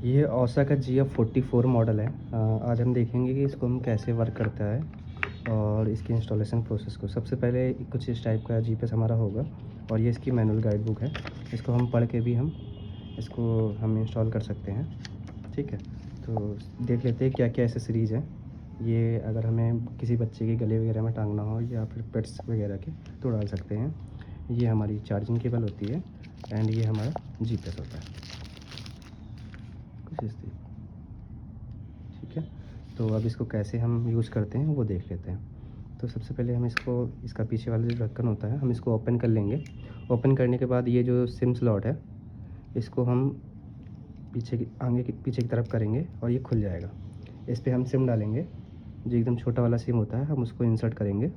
ये ओसा का GF44 मॉडल है। आज हम देखेंगे कि इसको हम कैसे वर्क करता है और इसकी इंस्टॉलेशन प्रोसेस को। सबसे पहले कुछ इस टाइप का जीपीएस हमारा होगा और ये इसकी मैनुअल गाइड बुक है। इसको हम पढ़ के भी हम इंस्टॉल कर सकते हैं। ठीक है, तो देख लेते हैं क्या क्या एसेसरीज़ हैं। ये अगर हमें किसी बच्चे के गले वगैरह में टांगना हो या फिर पेट्स वगैरह के तो डाल सकते हैं। ये हमारी चार्जिंग केबल होती है एंड ये हमारा जीपीएस होता है कुछ इस तरीके। ठीक है, तो अब इसको कैसे हम यूज़ करते हैं वो देख लेते हैं। तो सबसे पहले हम इसका पीछे वाला जो ढक्कन होता है हम इसको ओपन कर लेंगे। ओपन करने के बाद ये जो सिम स्लॉट है इसको हम पीछे की तरफ करेंगे और ये खुल जाएगा। इस पर हम सिम डालेंगे, जो एकदम छोटा वाला सिम होता है हम उसको इंसर्ट करेंगे।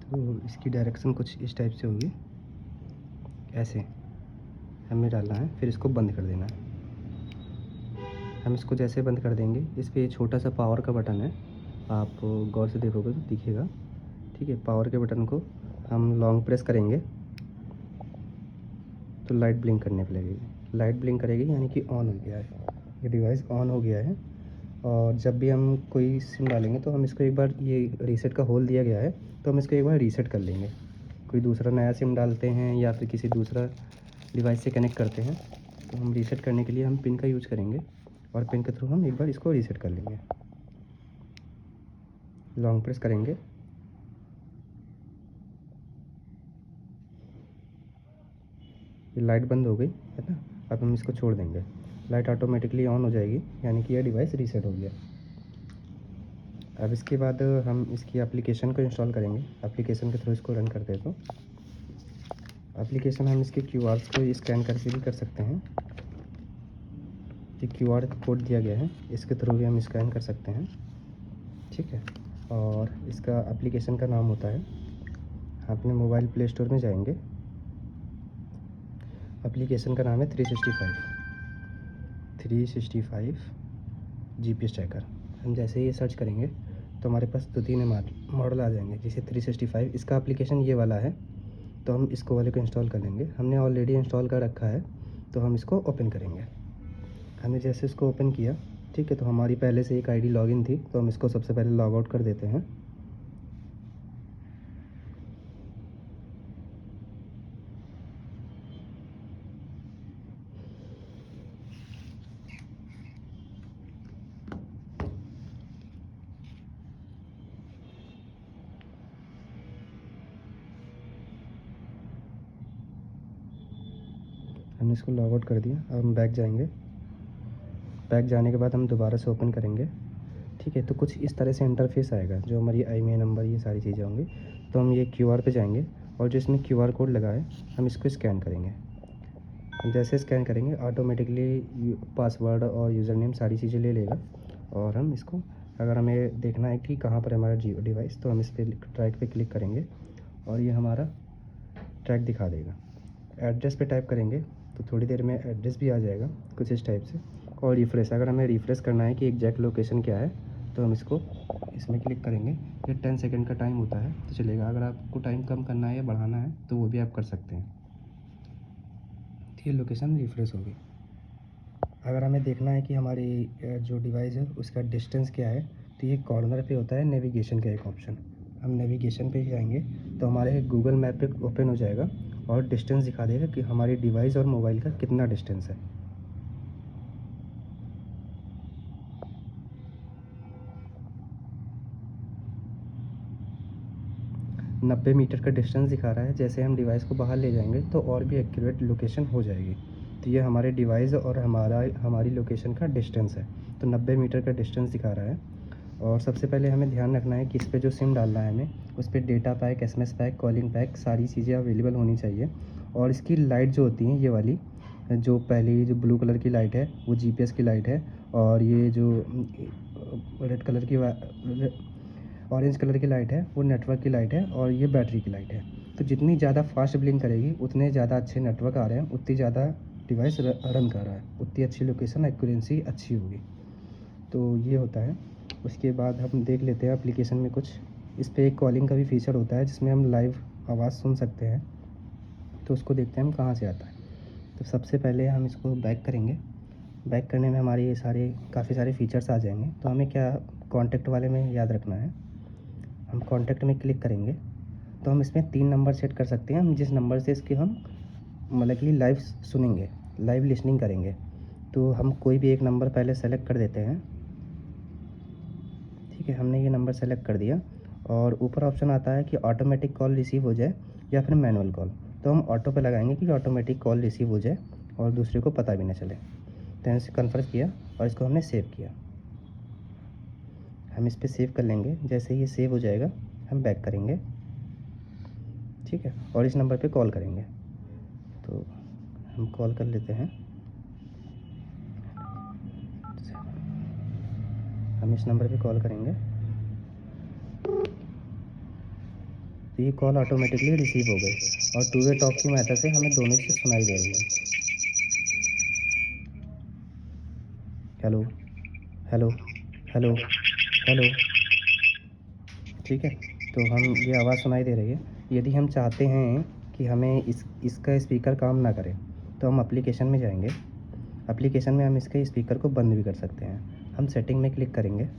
तो इसकी डायरेक्शन कुछ इस टाइप से होगी, ऐसे हमें डालना है, फिर इसको बंद कर देना है। हम इसको जैसे बंद कर देंगे, इस पर छोटा सा पावर का बटन है, आप गौर से देखोगे तो दिखेगा। ठीक है, पावर के बटन को हम लॉन्ग प्रेस करेंगे तो लाइट ब्लिंक करने लगेगी। लाइट ब्लिंक करेगी यानी कि ऑन हो गया है, ये डिवाइस ऑन हो गया है। और जब भी हम कोई सिम डालेंगे तो हम इसको एक बार, ये रीसेट का होल दिया गया है तो हम इसको एक बार रीसेट कर लेंगे। कोई दूसरा नया सिम डालते हैं या फिर किसी दूसरा डिवाइस से कनेक्ट करते हैं तो हम रीसेट करने के लिए हम पिन का यूज़ करेंगे और पिन के थ्रू हम एक बार इसको रीसेट कर लेंगे। लॉन्ग प्रेस करेंगे, ये लाइट बंद हो गई है ना। अब हम इसको छोड़ देंगे, लाइट ऑटोमेटिकली ऑन हो जाएगी यानी कि यह डिवाइस रीसेट हो गया। अब इसके बाद हम इसकी एप्लीकेशन को इंस्टॉल करेंगे। एप्लीकेशन के थ्रू इसको रन करते हैं तो एप्लीकेशन हम इसके क्यूआर्स को स्कैन करके भी कर सकते हैं। ये क्यूआर कोड दिया गया है, इसके थ्रू भी हम स्कैन कर सकते हैं। ठीक है, और इसका एप्लीकेशन का नाम होता है, अपने मोबाइल प्ले स्टोर में जाएंगे, एप्लीकेशन का नाम है 365 जीपीएस ट्रैकर। हम जैसे ही ये सर्च करेंगे तो हमारे पास 2-3 मॉडल आ जाएंगे। जैसे 365 इसका एप्लीकेशन ये वाला है तो हम इसको वाले को इंस्टॉल कर लेंगे। हमने ऑलरेडी इंस्टॉल कर रखा है तो हम इसको ओपन करेंगे। हमने जैसे इसको ओपन किया, ठीक है, तो हमारी पहले से एक आईडी लॉगिन थी तो हम इसको सबसे पहले लॉग आउट कर देते हैं। हमने इसको लॉग आउट कर दिया। अब हम बैक जाएंगे। बैक जाने के बाद हम दोबारा से ओपन करेंगे। ठीक है, तो कुछ इस तरह से इंटरफेस आएगा, जो हमारी IMEI नंबर ये सारी चीज़ें होंगी। तो हम ये क्यूआर पे जाएंगे और जो इसमें क्यूआर कोड लगा है हम इसको स्कैन करेंगे। हम जैसे स्कैन करेंगे ऑटोमेटिकली पासवर्ड और यूज़र नेम सारी चीज़ें ले लेगा। और हम इसको, अगर हमें देखना है कि कहाँ पर है हमारा डिवाइस, तो हम इस पर ट्रैक पे क्लिक करेंगे और ये हमारा ट्रैक दिखा देगा। एड्रेस पे टाइप करेंगे तो थोड़ी देर में एड्रेस भी आ जाएगा कुछ इस टाइप से। और रिफ़्रेश, अगर हमें रिफ़्रेश करना है कि एग्जैक्ट लोकेशन क्या है तो हम इसमें क्लिक करेंगे। ये 10 सेकंड का टाइम होता है तो चलेगा। अगर आपको टाइम कम करना है या बढ़ाना है तो वो भी आप कर सकते हैं। तो ये लोकेशन रिफ़्रेश होगी। अगर हमें देखना है कि हमारी जो डिवाइस है उसका डिस्टेंस क्या है तो ये कॉर्नर पे होता है नेविगेशन का एक ऑप्शन। हम नेविगेशन पे जाएंगे तो हमारे गूगल मैप पे ओपन हो जाएगा और डिस्टेंस दिखा देगा कि हमारी डिवाइस और मोबाइल का कितना डिस्टेंस है। 90 मीटर का डिस्टेंस दिखा रहा है। जैसे हम डिवाइस को बाहर ले जाएंगे तो और भी एक्यूरेट लोकेशन हो जाएगी। तो ये हमारे डिवाइस और हमारी लोकेशन का डिस्टेंस है। तो 90 मीटर का डिस्टेंस दिखा रहा है। और सबसे पहले हमें ध्यान रखना है कि इस पर जो सिम डालना है हमें, उस पर data pack, SMS pack, calling pack सारी चीज़ें अवेलेबल होनी चाहिए। और इसकी लाइट जो होती हैं, ये वाली जो पहली जो ब्लू कलर की लाइट है वो GPS की लाइट है। और ये जो रेड कलर की ऑरेंज कलर की लाइट है वो नेटवर्क की लाइट है और ये बैटरी की लाइट है। तो जितनी ज़्यादा फास्ट ब्लिंक करेगी उतने ज़्यादा अच्छे नेटवर्क आ रहे हैं, उतनी ज़्यादा डिवाइस रन कर रहा है, उतनी अच्छी लोकेशन एक्यूरेंसी अच्छी होगी। तो ये होता है। उसके बाद हम देख लेते हैं एप्लीकेशन में कुछ, इस पर एक कॉलिंग का भी फीचर होता है जिसमें हम लाइव आवाज़ सुन सकते हैं। तो उसको देखते हैं हम कहाँ से आता है। तो सबसे पहले हम इसको बैक करेंगे बैक करने में हमारे ये सारे काफ़ी सारे फीचर्स आ जाएंगे। तो हमें क्या कॉन्टैक्ट वाले में याद रखना है, हम कॉन्टैक्ट में क्लिक करेंगे तो हम इसमें 3 नंबर सेट कर सकते हैं। हम जिस नंबर से इसके हम मतलब कि लाइव सुनेंगे, लाइव लिसनिंग करेंगे। तो हम कोई भी एक नंबर पहले सेलेक्ट कर देते हैं। ठीक है, हमने ये नंबर सेलेक्ट कर दिया और ऊपर ऑप्शन आता है कि ऑटोमेटिक कॉल रिसीव हो जाए या फिर मैनुअल कॉल। तो हम ऑटो पे लगाएंगे कि ऑटोमेटिक कॉल रिसीव हो जाए और दूसरे को पता भी ना चले। तो इसे कन्फर्म किया और इसको हमने सेव किया। हम इस पर सेव कर लेंगे। जैसे ही ये सेव हो जाएगा हम बैक करेंगे, ठीक है, और इस नंबर पे कॉल करेंगे। तो हम कॉल कर लेते हैं। हम इस नंबर पे कॉल करेंगे तो ये कॉल ऑटोमेटिकली रिसीव हो गई और टू वे टॉक की मेथड से हमें दोनों चीज़ सुनाई दे रही है। हेलो हेलो हेलो हेलो, ठीक है। तो हम ये आवाज़ सुनाई दे रही है। यदि हम चाहते हैं कि हमें इसका स्पीकर काम ना करे तो हम एप्लीकेशन में जाएंगे। एप्लीकेशन में हम इसके स्पीकर को बंद भी कर सकते हैं। हम सेटिंग में क्लिक करेंगे,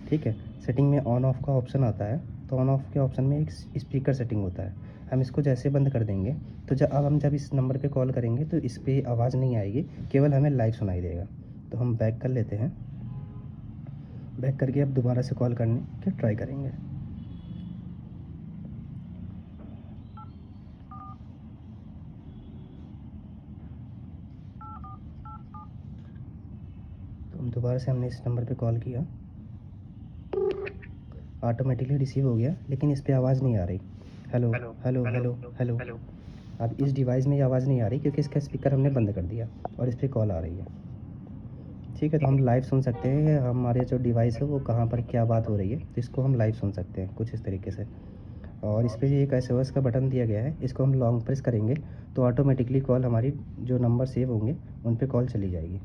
ठीक है। सेटिंग में ऑन ऑफ का ऑप्शन आता है। तो ऑन ऑफ के ऑप्शन में एक स्पीकर सेटिंग होता है। हम इसको जैसे बंद कर देंगे तो जब इस नंबर पे कॉल करेंगे तो इस पर आवाज़ नहीं आएगी, केवल हमें लाइव सुनाई देगा। तो हम बैक कर लेते हैं। बैक करके अब दोबारा से कॉल करने की ट्राई करेंगे। तो हम दोबारा से हमने इस नंबर पे कॉल किया, ऑटोमेटिकली रिसीव हो गया, लेकिन इस पर आवाज़ नहीं आ रही। Hello hello hello hello. अब इस डिवाइस में ये आवाज़ नहीं आ रही क्योंकि इसका स्पीकर हमने बंद कर दिया और इस पर कॉल आ रही है। ठीक है, तो हम लाइव सुन सकते हैं कि हमारे जो डिवाइस है वो कहाँ पर क्या बात हो रही है। तो इसको हम लाइव सुन सकते हैं कुछ इस तरीके से। और इस पर एक एसओएस का बटन दिया गया है, इसको हम लॉन्ग प्रेस करेंगे तो ऑटोमेटिकली कॉल हमारी जो नंबर सेव होंगे उन पे कॉल चली जाएगी।